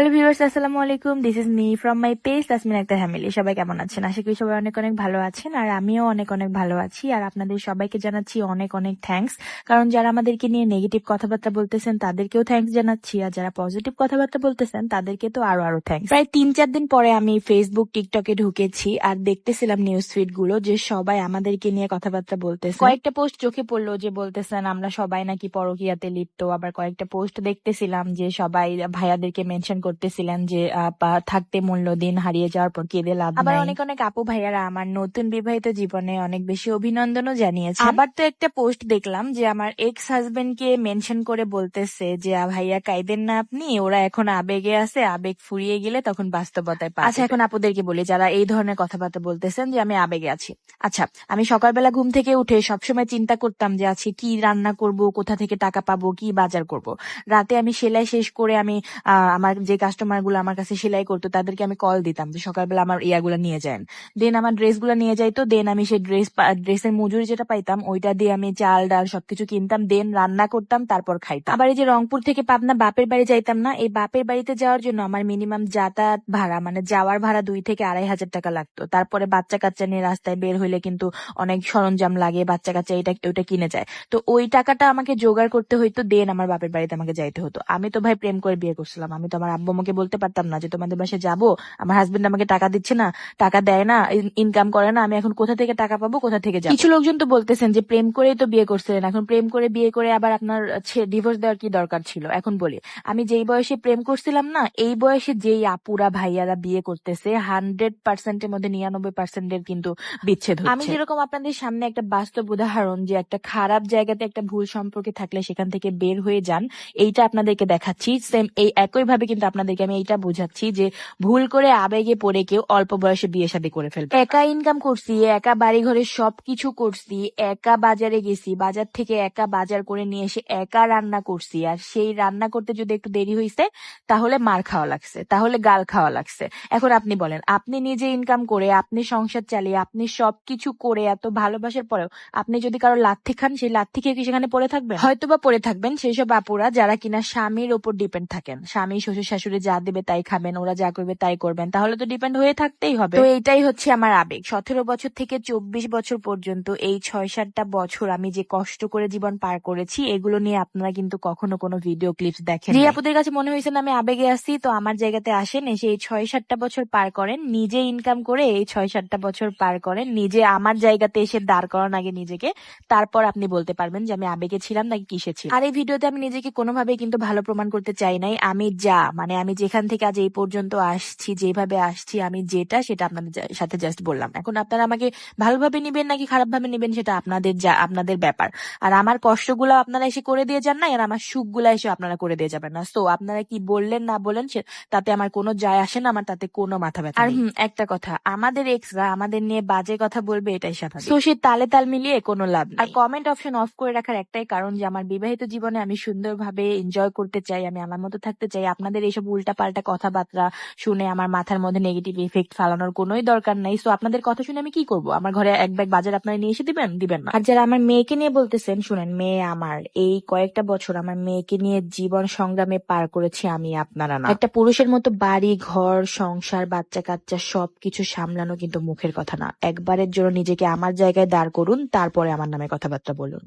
Hello viewers, আসসালামু আলাইকুম। This is me from my page Tasmin Akter family. সবাই কেমন আছেন? আশা করি সবাই অনেক অনেক ভালো আছেন, আর আমিও অনেক অনেক ভালো আছি। আর আপনাদের সবাইকে জানাচ্ছি অনেক অনেক থ্যাঙ্কস, কারণ যারা আমাদেরকে নিয়ে নেগেটিভ কথাবার্তা বলতেছেন তাদেরকেও থ্যাঙ্কস জানাচ্ছি, আর যারা পজিটিভ কথাবার্তা বলতেছেন তাদেরকে তো আরো আরো থ্যাঙ্কস। প্রায় 3-4 দিন পরে আমি ফেসবুক টিকটকে ঢুকেছি আর দেখতেছিলাম নিউজ ফিড গুলো যে সবাই আমাদেরকে নিয়ে কথাবার্তা বলতেছে। কয়েকটা পোস্ট চোখে পড়লো যে বলতেছেন আমরা সবাই নাকি পরকীয়াতে লিপ্ত। আবার কয়েকটা পোস্ট দেখতেছিলাম যে সবাই ভাইয়াদেরকে মেনশন করতেছিলেন যে থাকতে মূল্যদিন, হারিয়ে যাওয়ার পর কেঁদে লাভ নাই। আবার অনেক অনেক আপু ভাইয়ারা আমার নতুন বিবাহিত জীবনে অনেক বেশি অভিনন্দনও জানিয়েছে। আবার তো একটা পোস্ট দেখলাম যে আমার এক্স হাজবেন্ড কে মেনশন করে বলতেছে যে ভাইয়া কাইদেন না আপনি, ওরা এখন আবেগে আছে, আবেগ ফুরিয়ে গেলে তখন বাস্তবতায় পা আচ্ছা, এখন আপুদেরকে বলি যারা এই ধরনের কথাবার্তা বলতেছেন যে আমি আবেগে আছি। আচ্ছা, আমি সকালবেলা ঘুম থেকে উঠে সবসময় চিন্তা করতাম যে আছি কি রান্না করব, কোথা থেকে টাকা পাবো, কি বাজার করব। রাতে আমি সেলাই শেষ করে আমি আমার যে কাস্টমার গুলো আমার কাছে সেলাই করতো তাদেরকে আমি কল দিতাম যে সকালবেলা আমার ইয়াগুলো নিয়ে যান। দেন আমার ড্রেসগুলো নিয়ে যাইতো। দেন আমি সেই ড্রেসের মজুরি যেটা পাইতাম ওইটা দিয়ে আমি চাল ডাল সবকিছু কিনতাম, দেন রান্না করতাম, তারপর খাইতাম। আবার এই যে রংপুর থেকে পাবনা বাপের বাড়ি যাইতাম না, এই বাপের বাড়িতে যাওয়ার জন্য আমার মিনিমাম যাতায়াত ভাড়া মানে যাওয়ার ভাড়া 2 থেকে 2,500 টাকা লাগতো। তারপরে বাচ্চা কাচ্চা নিয়ে রাস্তায় বের হইলে কিন্তু অনেক সরঞ্জাম লাগে, বাচ্চা কাচ্চা এটা ওইটা কিনে যায়। তো ওই টাকাটা আমাকে জোগাড় করতে হইতো, দেন আমার বাপের বাড়িতে আমাকে যাইতে হতো। আমি তো ভাই প্রেম করে বিয়ে করছিলাম, আমি তো আমার আব্বু আমাকে বলতে পারতাম না যে তোমাদের বাসায় যাবো, আমার হাজবেন্ড আমাকে টাকা দিচ্ছে না, টাকা দেয় না, ইনকাম করে না, আমি এখন কোথা থেকে টাকা পাবো, কোথা থেকে যাবো। কিছু লোকজন তো বলতেছেন যে প্রেম করেই তো বিয়ে করছিলেন, এখন প্রেম করে বিয়ে করে আবার আপনার ডিভোর্স দেওয়ার কি দরকার ছিল। এখন বলি, আমি যেই বয়সে প্রেম করছিলাম না, এই বয়সে যেই আপুরা ভাইয়ারা বিয়ে করতেছে 100%-এর মধ্যে 99%-এর কিন্তু বিচ্ছেদ হচ্ছে। আমি যেরকম আপনাদের সামনে একটা বাস্তব উদাহরণ যে একটা খারাপ জায়গাতে একটা ভুল সম্পর্কে থাকলে সেখান থেকে বের হয়ে যান, এইটা আপনাদেরকে দেখাচ্ছি। সেম এই একই ভাবে কিন্তু আপনাদেরকে আমি এইটা বোঝাচ্ছি যে ভুল করে আবেগে পড়ে কেউ অল্প বয়সে বিয়ে শাদী করে ফেলবে। একা ইনকাম করছি, একা বাড়ি ঘরে সবকিছু করছি, একা বাজারে গেছি, বাজার থেকে একা বাজার করে নিয়ে এসে একা রান্না করছি, আর সেই রান্না করতে যদি একটু দেরি হয়েছে তাহলে মার খাওয়া লাগছে, তাহলে গাল খাওয়া লাগছে। এখন আপনি বলেন, আপনি নিজে ইনকাম করে, আপনি সংসার চালিয়ে, আপনি সবকিছু করে এত ভালোবাসার পরেও আপনি যদি কারো লাথি খান, সেই লাথি খেয়ে কি সেখানে পড়ে থাকবেন? হয়তোবা পড়ে থাকবেন সেই সব আপুরা যারা কিনা স্বামীর উপর ডিপেন্ড থাকেন, স্বামী শ্বশুর শাশুড়ি যা দেবে তাই খাবেন, ওরা যা করবে তাই করবেন, তাহলে তো ডিপেন্ড হয়ে থাকতেই হবে। তো এইটাই হচ্ছে আমার আবেগ। 17 বছর থেকে 24 বছর পর্যন্ত এই 6-7টা বছর আমি যে কষ্ট করে জীবন পার করেছি, এগুলো নিয়ে আপনারা কিন্তু কখনো কোনো ভিডিও ক্লিপস দেখেন। যে আপুদের কাছে মনে হয়েছে না আমি আবেগে আসি, তো আমার জায়গাতে আসেন, এসে এই 6-7টা বছর পার করেন, নিজে ইনকাম করে এই 6-7টা বছর পার করেন, নিজে আমার জায়গাতে এসে দাঁড় করান আগে নিজেকে, তারপর আপনি বলতে পারবেন যে আমি আবেগে ছিলাম নাকি কিসে ছিলাম। আর এই ভিডিওতে আমি নিজেকে কোনোভাবেই কিন্তু ভালো প্রমাণ করতে চাই নাই। আমি আমি যেখান থেকে আজ এই পর্যন্ত আসছি, যেভাবে আসছি, আমি যেটা সেটা আপনাদের সাথে জাস্ট বললাম। এখন আপনারা আমাকে ভালোভাবে নিবেন নাকি খারাপ ভাবে নিবেন সেটা আপনাদের ব্যাপার। আর আমার কষ্টগুলো আপনারা এসে করে দিয়ে যান না, আর আমার সুখগুলা এসে আপনারা করে দিয়ে যাবেন না। সো আপনারা কি বললেন না বলেন তাতে আমার কোনো যায় আসে না, আমার তাতে কোনো মাথা ব্যথা নেই। আর একটা কথা, আমাদের এক্সরা আমাদের নিয়ে বাজে কথা বলবে, এটাই স্বাভাবিক। তো সে তালে তাল মিলিয়ে কোনো লাভ নেই। আর কমেন্ট অপশন অফ করে রাখার একটাই কারণ যে আমার বিবাহিত জীবনে আমি সুন্দরভাবে এনজয় করতে চাই, আমি আমার মতো থাকতে চাই। আপনাদের এইসব উল্টাপাল্টা কথাবার্তা শুনে আমার মাথার মধ্যে নেগেটিভ ইফেক্ট ফালানোর কোনোই দরকার নাই। সো আপনাদের কথা শুনে আমি কি করব? আমার ঘরে এক ব্যাগ বাজার আপনারা নিয়ে এসে দিবেন না। আর যারা আমার মেয়েকে নিয়ে বলতেছেন, শুনেন, মেয়ে আমার এই কয়েকটা বছর আমার মেয়েকে নিয়ে জীবন সংগ্রামে পার করেছি আমি, আপনারা না। একটা পুরুষের মতো বাড়ি ঘর সংসার বাচ্চা কাচ্চা সবকিছু সামলানো কিন্তু মুখের কথা না। একবারের জন্য নিজেকে আমার জায়গায় দাঁড় করুন, তারপরে আমার নামে কথাবার্তা বলুন।